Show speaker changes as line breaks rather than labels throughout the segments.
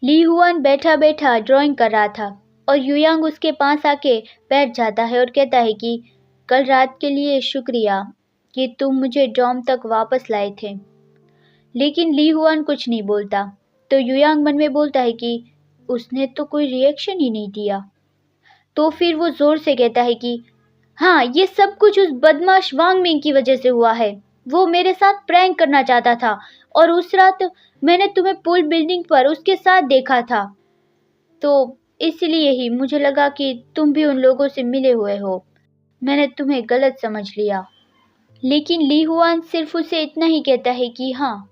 ली Hwan बैठा बैठा drawing कर रहा था और युयांग उसके पास आके बैठ जाता है और कहता है कि कल रात के लिए शुक्रिया कि तुम मुझे डॉम तक वापस लाए थे। लेकिन ली हुआन कुछ नहीं बोलता। तो युयांग मन में बोलता है कि उसने तो कोई रिएक्शन ही नहीं दिया। तो फिर वो जोर से कहता है कि हाँ, ये सब कुछ उस बदमाश वांग मिंग की वजह से हुआ है। वो मेरे साथ प्रैंक करना चाहता था और उस रात मैंने तुम्हें पुल बिल्डिंग पर उसके साथ देखा था। तो इसलिए ही मुझे लगा कि तुम भी उन लोगों से मिले हुए हो। मैंने तुम्हें गलत समझ लिया। लेकिन ली हुआन सिर्फ उसे इतना ही कहता है कि हाँ।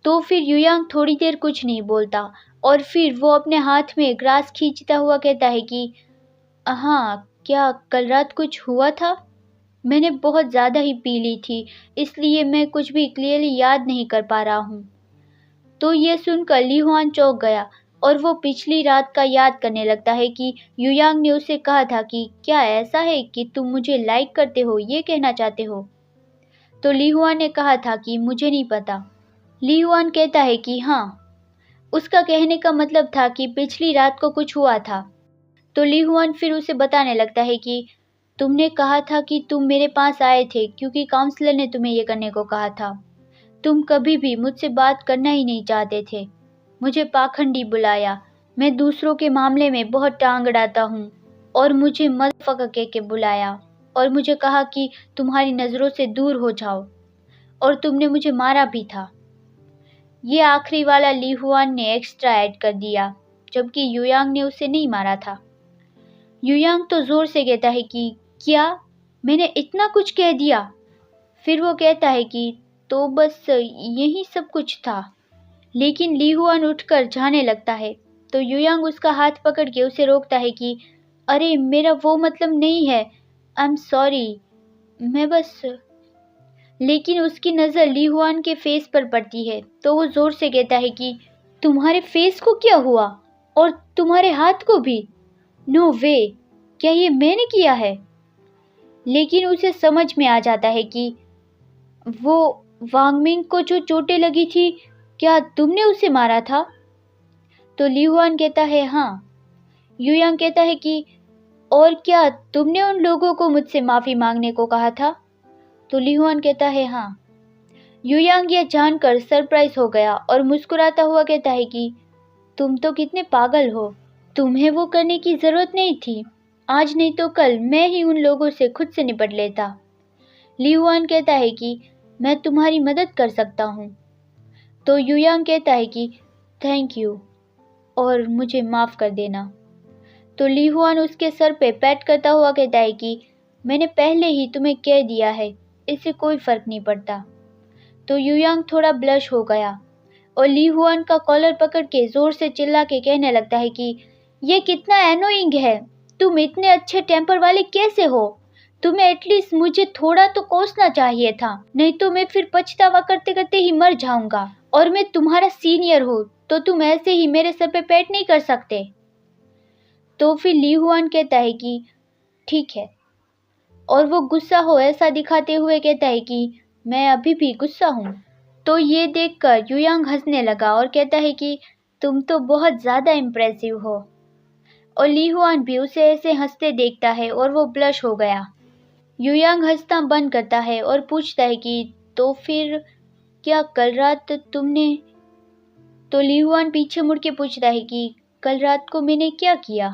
तो फिर युयांग थोड़ी देर कुछ नहीं बोलता और फिर वो अपने हाथ में ग्रास खींचता हुआ कहता है कि हाँ, क्या कल रात कुछ हुआ था? मैंने बहुत ज़्यादा ही पी ली थी, इसलिए मैं कुछ भी क्लियरली याद नहीं कर पा रहा हूँ। तो ये सुनकर ली हुआन चौंक गया और वो पिछली रात का याद करने लगता है कि युयांग ने उसे कहा था कि क्या ऐसा है कि तुम मुझे लाइक करते हो, ये कहना चाहते हो? तो ली हुआन ने कहा था कि मुझे नहीं पता। ली हुआन कहता है कि हाँ, उसका कहने का मतलब था कि पिछली रात को कुछ हुआ था। तो ली हुआन फिर उसे बताने लगता है कि तुमने कहा था कि तुम मेरे पास आए थे क्योंकि काउंसलर ने तुम्हें ये करने को कहा था। तुम कभी भी मुझसे बात करना ही नहीं चाहते थे। मुझे पाखंडी बुलाया। मैं दूसरों के मामले में बहुत टांग अड़ाता हूँ और मुझे मदफका कह के बुलाया और मुझे कहा कि तुम्हारी नज़रों से दूर हो जाओ और तुमने मुझे मारा भी था। ये आखिरी वाला ली हुआन ने एक्स्ट्रा ऐड कर दिया, जबकि युयांग ने उसे नहीं मारा था। युयांग तो जोर से कहता है कि क्या मैंने इतना कुछ कह दिया? फिर वो कहता है कि तो बस यही सब कुछ था। लेकिन ली हुआन उठकर जाने लगता है। तो युयांग उसका हाथ पकड़ के उसे रोकता है कि अरे मेरा वो मतलब नहीं है। I am sorry. मैं बस। लेकिन उसकी नज़र ली हुआन के फेस पर पड़ती है तो वो जोर से कहता है कि तुम्हारे फेस को क्या हुआ और तुम्हारे हाथ को भी? नो वे, क्या ये मैंने किया है? लेकिन उसे समझ में आ जाता है कि वो वांगमिंग को जो चोटें लगी थी, क्या तुमने उसे मारा था? तो ली हुआन कहता है हाँ। युयांग कहता है कि और क्या तुमने उन लोगों को मुझसे माफ़ी मांगने को कहा था? तो ली हुआन कहता है हाँ। युयांग यह जानकर सरप्राइज हो गया और मुस्कुराता हुआ कहता है कि तुम तो कितने पागल हो। तुम्हें वो करने की ज़रूरत नहीं थी। आज नहीं तो कल मैं ही उन लोगों से खुद से निपट लेता। ली हुआन कहता है कि मैं तुम्हारी मदद कर सकता हूँ। तो युयांग कहता है कि थैंक यू और मुझे माफ़ कर देना। तो ली हुआन उसके सर पे पैट करता हुआ कहता है कि मैंने पहले ही तुम्हें कह दिया है, इससे कोई फ़र्क नहीं पड़ता। तो युयांग थोड़ा ब्लश हो गया और ली हुआन का कॉलर पकड़ के जोर से चिल्ला के कहने लगता है कि ये कितना एनोइंग है। तुम इतने अच्छे टेम्पर वाले कैसे हो? तुम्हें एटलीस्ट मुझे थोड़ा तो कोसना चाहिए था, नहीं तो मैं फिर पछतावा करते करते ही मर जाऊंगा। और मैं तुम्हारा सीनियर हूँ तो तुम ऐसे ही मेरे सर पे पैट नहीं कर सकते। तो फिर ली हुआन कहता है कि ठीक है, और वो गुस्सा हो ऐसा दिखाते हुए कहता है कि मैं अभी भी गुस्सा हूँ। तो ये देखकर युयांग हंसने लगा और कहता है कि तुम तो बहुत ज़्यादा इम्प्रेसिव हो। और ली हुआन भी उसे ऐसे हंसते देखता है और वो ब्लश हो गया। युयांग हंसना बंद करता है और पूछता है कि तो फिर क्या कल रात तुमने? तो ली हुआन पीछे मुड़ के पूछता है कि कल रात को मैंने क्या किया?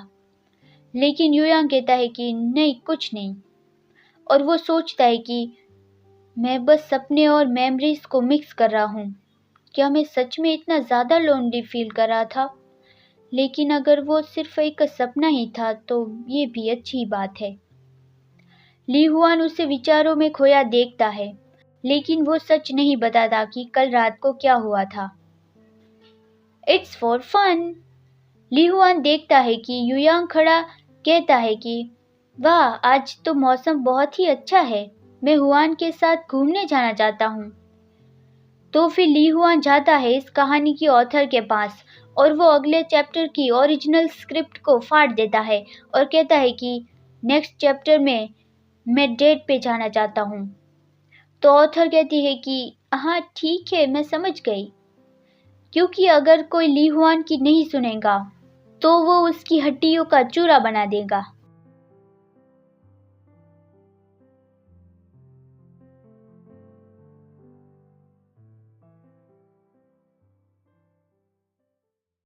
लेकिन युयांग कहता है कि नहीं, कुछ नहीं। और वो सोचता है कि मैं बस सपने और मेमोरीज को मिक्स कर रहा हूँ। क्या मैं सच में इतना ज़्यादा लोनली फील कर रहा था? लेकिन अगर वो सिर्फ एक सपना ही था तो ये भी अच्छी बात है। ली हुआन उसे विचारों में खोया देखता है, लेकिन वो सच नहीं बताता कि कल रात को क्या हुआ था। It's for fun. Li Huan देखता है कि युयांग खड़ा कहता है कि वाह, आज तो मौसम बहुत ही अच्छा है। मैं हुआन के साथ घूमने जाना चाहता हूँ। तो फिर ली हुआन जाता है इस कहानी की ऑथर के पास और वो अगले चैप्टर की ओरिजिनल स्क्रिप्ट को फाड़ देता है और कहता है कि नेक्स्ट चैप्टर में मैं डेट पे जाना चाहता हूँ। तो ऑथर कहती है कि हाँ ठीक है, मैं समझ गई। क्योंकि अगर कोई ली हुआन की नहीं सुनेगा तो वो उसकी हड्डियों का चूरा बना देगा।